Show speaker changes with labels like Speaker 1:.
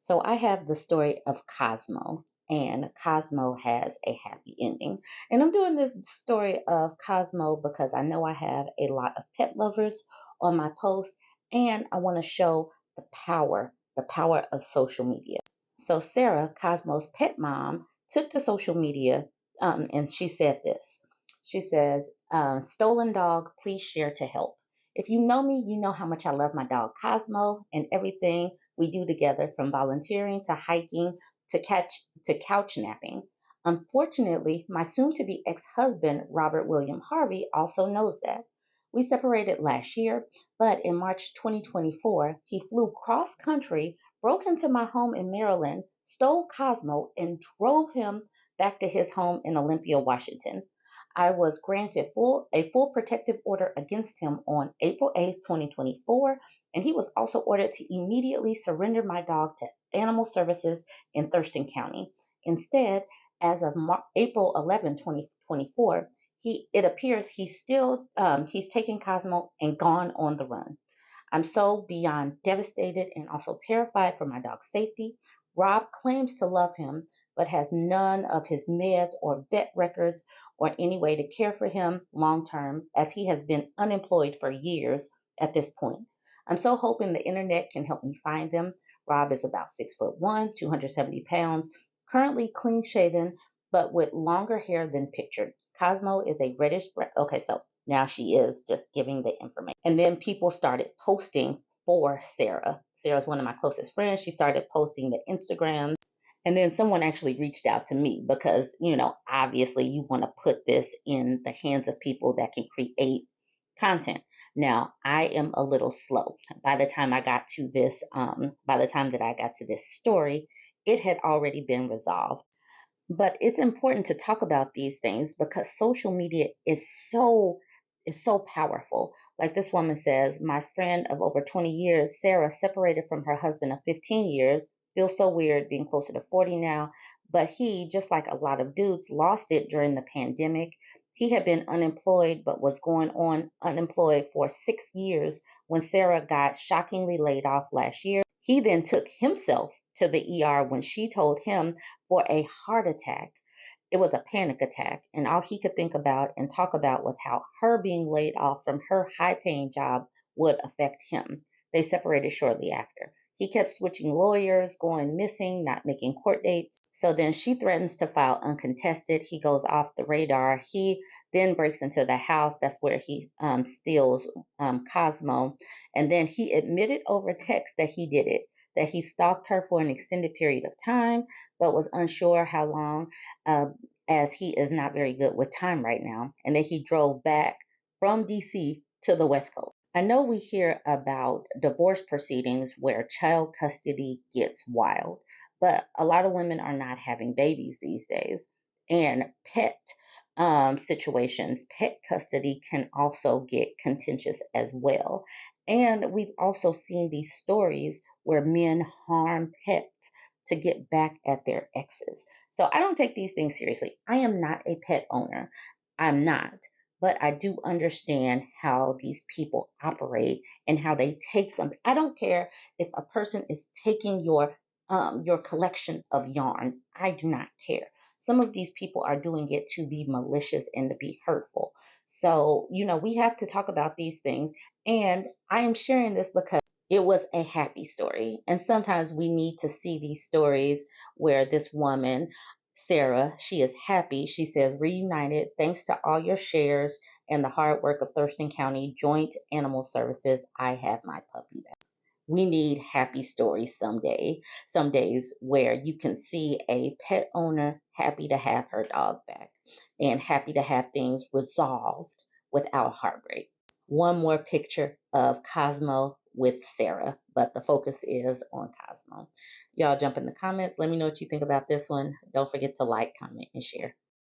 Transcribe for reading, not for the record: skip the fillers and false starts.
Speaker 1: So I have the story of Cosmo, and Cosmo has a happy ending. And I'm doing this story of Cosmo because I know I have a lot of pet lovers on my post, and I want to show the power of social media. So Sarah, Cosmo's pet mom, took to social media, and she said this. She says, "Stolen dog, please share to help. If you know me, you know how much I love my dog Cosmo and everything we do together, from volunteering to hiking to couch napping. Unfortunately, my soon-to-be ex-husband, Robert William Harvey, also knows that. We separated last year, but in March 2024, he flew cross country, broke into my home in Maryland, stole Cosmo, and drove him back to his home in Olympia, Washington. I was granted a full protective order against him on April 8th, 2024, and he was also ordered to immediately surrender my dog to Animal Services in Thurston County. Instead, as of April 11th, 2024, it appears he's taken Cosmo and gone on the run. I'm so beyond devastated and also terrified for my dog's safety. Rob claims to love him, but has none of his meds or vet records or any way to care for him long term, as he has been unemployed for years at this point. I'm so hoping the internet can help me find them. Rob is about 6'1", 270 pounds, currently clean shaven, but with longer hair than pictured. Cosmo is a reddish brown. Okay, so now she is just giving the information. And then people started posting for Sarah. Sarah's one of my closest friends. She started posting the Instagram. And then someone actually reached out to me because, obviously you want to put this in the hands of people that can create content. Now, I am a little slow. By the time by the time that I got to this story, it had already been resolved. But it's important to talk about these things because social media is so powerful. Like this woman says, my friend of over 20 years, Sarah, separated from her husband of 15 years, feels so weird being closer to 40 now, but he, just like a lot of dudes, lost it during the pandemic. He had been unemployed but was going on unemployed for 6 years when Sarah got shockingly laid off last year. He then took himself to the ER when she told him for a heart attack. It was a panic attack, and all he could think about and talk about was how her being laid off from her high paying job would affect him. They separated shortly after. He kept switching lawyers, going missing, not making court dates. So then she threatens to file uncontested. He goes off the radar. He then breaks into the house. That's where he steals Cosmo. And then he admitted over text that he did it, that he stalked her for an extended period of time, but was unsure how long, uh, as he is not very good with time right now. And then he drove back from DC to the West Coast. I know we hear about divorce proceedings where child custody gets wild, but a lot of women are not having babies these days. And pet custody can also get contentious as well. And we've also seen these stories where men harm pets to get back at their exes. So I don't take these things seriously. I am not a pet owner. I'm not. But I do understand how these people operate and how they take something. I don't care if a person is taking your collection of yarn. I do not care. Some of these people are doing it to be malicious and to be hurtful. So, we have to talk about these things. And I am sharing this because it was a happy story. And sometimes we need to see these stories where this woman, Sarah, she is happy. She says, reunited thanks to all your shares and the hard work of Thurston County Joint Animal Services. I have my puppy back. We need happy stories someday, some days where you can see a pet owner happy to have her dog back and happy to have things resolved without heartbreak. One more picture of Cosmo with Sarah, but the focus is on Cosmo. Y'all jump in the comments. Let me know what you think about this one. Don't forget to like, comment, and share.